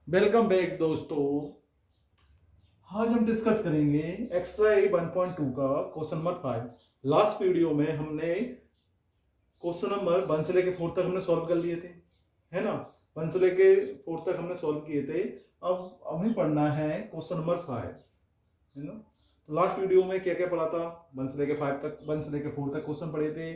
Welcome back दोस्तों। आज हम डिस्कस करेंगे एक्सरसाइज 1.2 का क्वेश्चन नंबर 5। लास्ट वीडियो में हमने क्वेश्चन नंबर 1 से लेके 4 तक हमने सॉल्व कर लिए थे, है ना। 1 से लेके 4 तक हमने सॉल्व किए थे। अब हमें पढ़ना है क्वेश्चन नंबर 5, है ना। तो लास्ट वीडियो में क्या क्या पढ़ा था? 1 से लेके 5 तक, 1 से लेके 4 तक क्वेश्चन पढ़े थे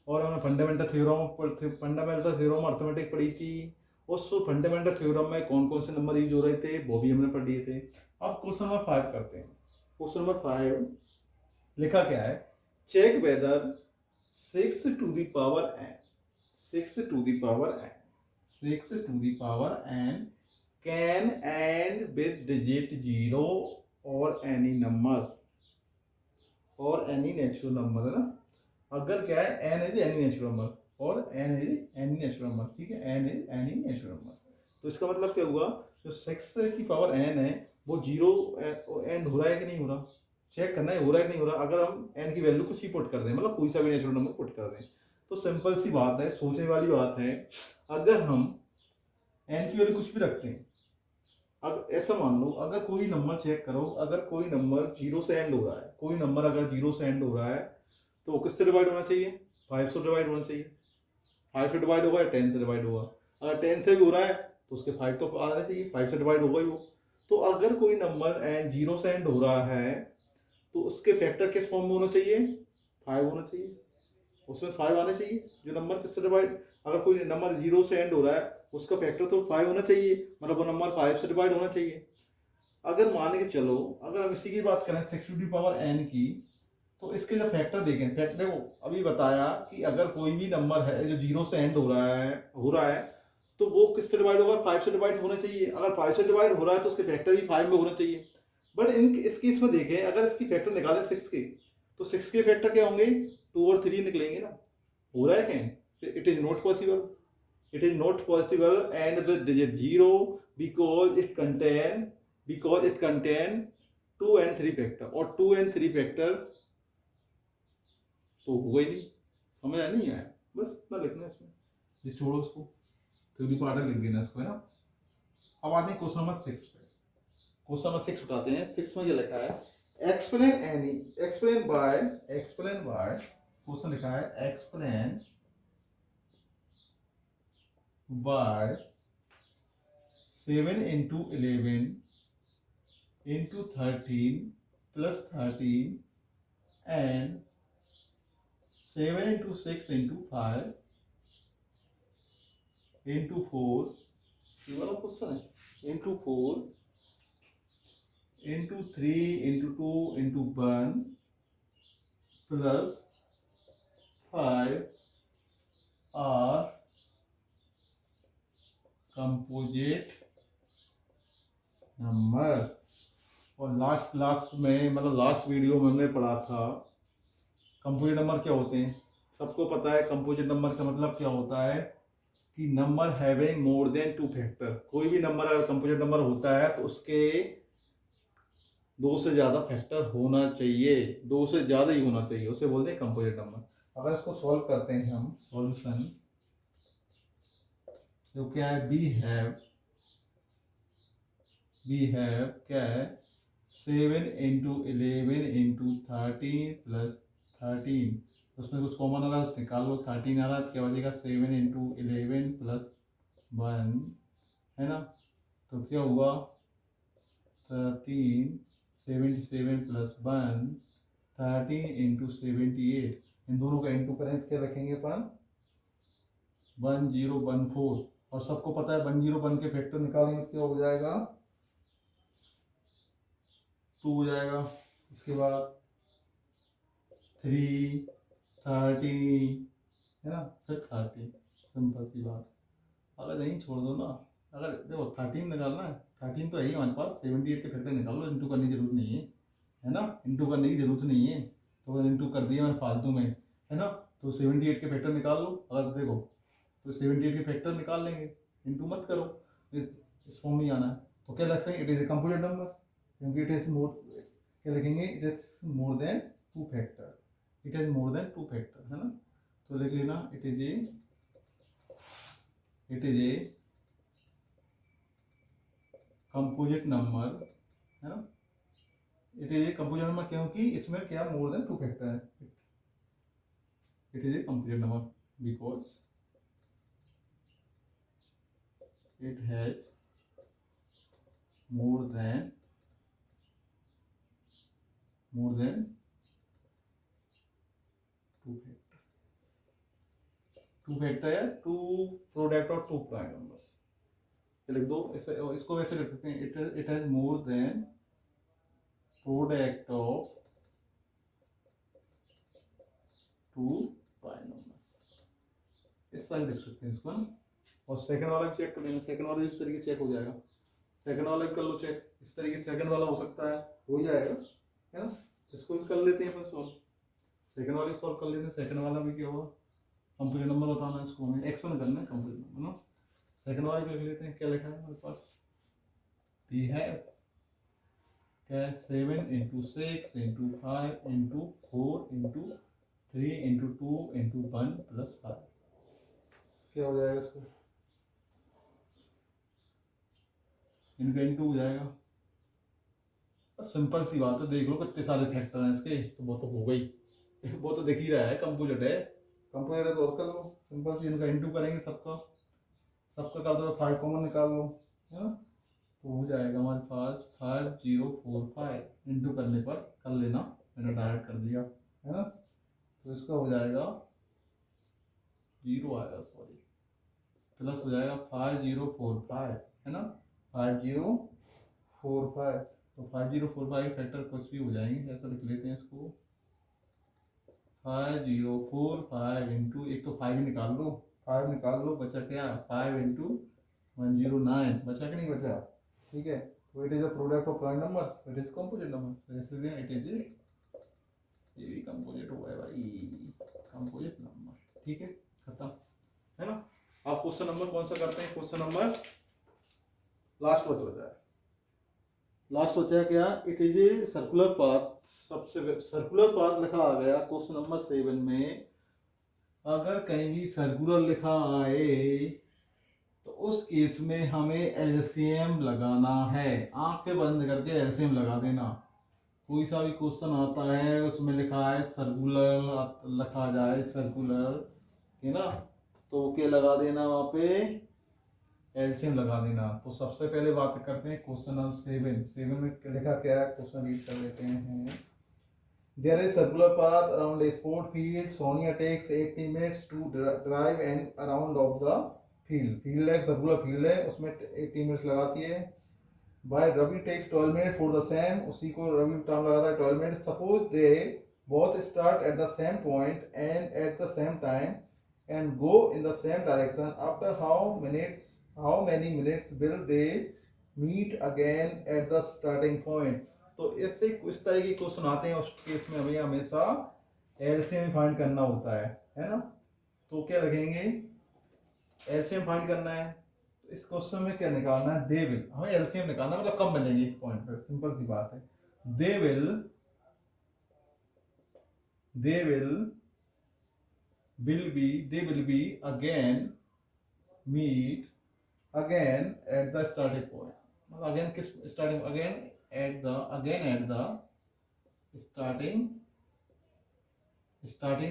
और हमने फंडामेंटल थ्योरम अर्थमेटिक पढ़ी थी। उस फंडामेंटल थ्योरम में कौन कौन से नंबर यूज हो रहे थे वो भी हमने पढ़ लिए थे। अब क्वेश्चन नंबर 5 करते हैं। क्वेश्चन नंबर 5 लिखा क्या है? Check whether 6 to the power n 6 to the power n 6 to the power n can end with digit 0 और एनी नंबर और एनी नेचुरल नंबर, है ना। अगर क्या है, n is any natural number और n is any natural number, ठीक है। n is any natural number, तो इसका मतलब क्या हुआ? जो 6 की पावर n है वो 0 एंड हो रहा है कि नहीं हो रहा, चेक करना है हो रहा है कि नहीं हो रहा। अगर हम n की वैल्यू कुछ ही पुट कर दें, मतलब कोई सा भी नेचुरल नंबर पुट कर दें, तो सिंपल सी बात है, सोचने वाली बात है। अगर हम n की वैल्यू कुछ भी रखते हैं, अब ऐसा मान लो, अगर कोई नंबर चेक करो, अगर कोई नंबर 0 से एंड हो रहा है, कोई नंबर अगर 0 से एंड हो रहा है तो वो किससे डिवाइड होना चाहिए? 5 से डिवाइड होना चाहिए। 5 से डिवाइड होगा या 10 से डिवाइड होगा? अगर 10 से भी हो रहा है तो उसके 5 तो आने चाहिए, 5 से डिवाइड होगा ही वो। तो अगर कोई नंबर एंड 0 से एंड हो रहा है तो उसके फैक्टर किस फॉर्म में होना चाहिए? 5 होना चाहिए, उसमें 5 आने चाहिए। जो नंबर किससे डिवाइड, अगर कोई नंबर 0 से एंड हो रहा है उसका फैक्टर तो 5 होना चाहिए, मतलब वो नंबर 5 से डिवाइड होना चाहिए। अगर मान के चलो, अगर हम इसी की बात करें 6 टू द पावर n की, तो इसके जो फैक्टर देखें, फैक्टर देखो, अभी बताया कि अगर कोई भी नंबर है जो 0 से एंड हो रहा है तो वो किससे डिवाइड होगा? 5 से डिवाइड होना चाहिए। अगर 5 से डिवाइड हो रहा है तो उसके फैक्टर भी 5 में होना चाहिए। बट इस केस में देखें, अगर इसकी फैक्टर निकालें 6 के, तो 6 के फैक्टर क्या होंगे? 2 और 3 निकलेंगे ना। हो रहा है क्या? It is not possible, it is not possible and the digit 0 because it contain 2 and 3 factor, और 2 and 3 factor तो होगा ही नहीं। समझ आया नहीं आया? बस इतना लिखना है इसमें, ये छोड़ो उसको, थ्योरी पार्ट लिख देना इसको, है ना। अब आते हैं क्वेश्चन नंबर 6 पे। क्वेश्चन नंबर 6 उठाते हैं। 6 में ये लिखा है एक्सप्लेन बाय क्वेश्चन लिखा है explain by 7 into 11 into 13 plus 13 and 7 into 6 into 5 into 4, ये वाला क्वेश्चन है, into 4 into 3 into 2 into 1 plus 5 are composite number. और लास्ट क्लास में, मतलब लास्ट वीडियो में हमने पढ़ा था कंपोजिट नंबर क्या होते हैं। सबको पता है कंपोजिट नंबर का मतलब क्या होता है, कि number having more than 2 factor. कोई भी नंबर अगर कंपोजिट नंबर होता है तो उसके 2 से ज़्यादा फैक्टर होना चाहिए, 2 से ज़्यादा ही होना चाहिए, उसे बोलते हैं कंपोजिट नंबर। अगर इसको सॉल्व करते हैं हम, सॉल्यूशन जो क्या है, वी हैव क्या है, 7 into 11 into 13 plus 13, उसमें कुछ कॉमन आ रहा है उसे निकाल लो। 13 आ रहा है तो क्या बचेगा? 7 into 11 plus 1, है ना। तो क्या हुआ? 13 77 plus 1 13 into 78, इन दोनों का इंटू करें तो क्या रखेंगे अपन? 1014। और सबको पता है 101 के फैक्टर निकालेंगे तो क्या हो जाएगा? 2 हो जाएगा। उसके बाद 3 13, है ना, फिर 30। सिंपल सी बात। अगर नहीं छोड़ दो ना, अगर देखो 13 निकालना है, 13 तो है ही हमारे पास, 78 के फैक्टर निकाल लो, इंटू करने की जरूरत नहीं है ना। इंटू करने की जरूरत नहीं है, तो अगर इंटू कर दिया मैंने फालतू में, है ना। तो 78 के फैक्टर निकाल लो। अगर देखो तो 78 के फैक्टर निकाल लेंगे, इंटू मत करो, इस फॉर्म में ही आना है। तो क्या लग सकें? It is a complete number, क्योंकि इट इज मोर, क्या लिखेंगे? It is more than 2 factor, it is more than 2 factor, है ना। तो लिख लेना it is a composite number, है ना, it is a composite number क्योंकि इसमें क्या मोर देन 2 फैक्टर है, it is a composite number because it has more than 2 factor, 2 factor है, 2 प्रोडक्ट और 2 प्राइम नंबर्स, लिख दो इसे, इसको वैसे लिख सकते हैं, it has more than product of 2 prime numbers, इस तरह लिख सकते हैं इसको ना। और सेकंड वाला भी चेक कर लेना, सेकंड वाला इस तरीके चेक हो जाएगा, सेकंड वाला भी कर लो चेक, इस तरीके से सेकंड वाला हो सकता है, हो जाएगा, है ना। इसको भी कर लेते हैं बस, सॉल्व सेकंड वाले सॉल्व कर लेते हैं, सेकंड वाला भी क्या होगा, कंप्लीट नंबर बताना है, इसको हमें एक्सपेंड करना है कंप्लीट नंबर ना। सेकंड वाले भी लिख लेते हैं, क्या लिखा है हमारे पास, वी हैव क्या 7 into 6 into 5 into 4 into 3 into 2 into 1 plus 5, क्या हो जाएगा इसको, इनका इंटू हो जाएगा। सिंपल सी बात है, देख लो कितने सारे फैक्टर हैं इसके, तो वो तो हो गई, वो तो दिख ही रहा है, कंपोजिट है, कंपोजिट है तो और कर लो, सिंपल सी, इनका इंटू करेंगे सबका, सबका कर दो, 5 कॉमन निकाल लो, है ना, तो हो जाएगा हमारे पास 5045, इंटू करने पर कर लेना, मैंने डायरेक्ट कर दिया, है ना, तो इसका हो जाएगा 0 आएगा, सॉरी, प्लस हो जाएगा 5045, है ना, 5045, तो 5045 फैक्टर कुछ भी हो जाएंगे, ऐसा लिख लेते हैं इसको, 5045 इंटू, एक तो 5 निकाल लो, 5 निकाल लो, बचा क्या, 5 इंटू 109, बचा कि नहीं बचा, ठीक है, तो it is a product of prime numbers, it is composite number, इसलिए इट इज ये भी कंपोजिट हुआ है भाई, कंपोजिट नंबर, ठीक है, खत्म, है ना। आप क्वेश्चन नंबर कौन सा करते हैं, क्वेश्चन नंबर लास्ट बचा है, लास्ट बचा है क्या, it is a circular path, सबसे सर्कुलर पाथ लिखा आ गया क्वेश्चन नंबर 7 में, अगर कहीं भी सर्कुलर लिखा आए तो उस केस में हमें एलसीएम लगाना है, आंखें बंद करके एलसीएम लगा देना, कोई सा भी क्वेश्चन आता है उसमें लिखा है सर्कुलर, लिखा जाए सर्कुलर, है ना, तो क्या लगा देना वहाँ पे, एलसीएम लगा देना। तो सबसे पहले बात करते हैं क्वेश्चन नंबर 7 में लिखा क्या है, क्वेश्चन रीड कर लेते हैं। There is circular path around a sport field. Sonia takes 80 minutes to drive and around of the field. Field है, circular field है, उसमें 80 minutes लगाती है। By Ravi takes 12 minutes for the same. उसी को रवि टाइम लगाता है 12 minutes. Suppose they both start at the same point and at the same time and go in the same direction. After how many minutes will they meet again at the starting point? तो इससे इस तरह के question आते हैं, उस case में हमें हमेशा एलसीएम फाइंड करना होता है ना। तो क्या लिखेंगे, एलसीएम फाइंड करना है, तो इस क्वेश्चन में क्या निकालना है, दे विल, हमें एलसीएम निकालना मतलब कम बनेंगे एक पॉइंट पर, सिंपल सी बात है, they will be again meet again at the starting point, मतलब अगेन किस starting, again at the starting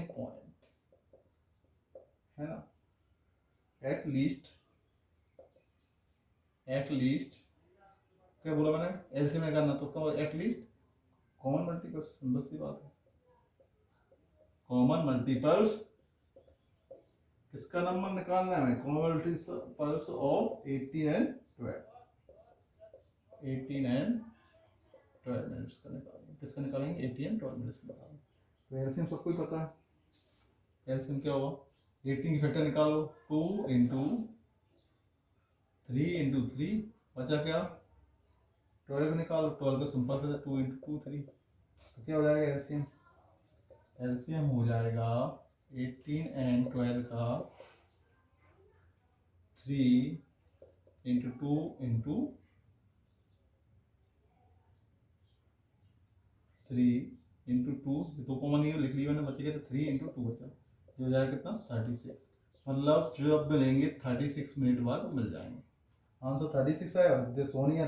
point, है ना, at least क्या बोला मैंने, एलसीएम में करना, तो at least common multiples, simple सी बात है, कॉमन मल्टीपल्स किसका नंबर निकालना है, common multiples of 18 and 12 minutes का निकालेंगे, किसका निकालेंगे, 18 and 12 मिनट्स का निकालेंगे। तो एलसीएम सबको ही पता है, एलसीएम क्या होगा, 18 की फैक्टर निकालो, 2 इंटू 3 इंटू 3, बचा क्या, 12 निकालो, 12 का सिंपल से 2 इंटू 2 3, तो क्या हो जाएगा एलसीएम, एलसीएम हो जाएगा 18 and 12 का 3 इंटू 2 इंटू 3 इंटू 2, तो कॉमन ही लिख लिया मैंने, बचेगा तो 3 इंटू 2 बचा, जो हो जाएगा कितना 36, मतलब जब मिलेंगे 36 मिनट बाद मिल जाएंगे, आंसर 36 है। सोनिया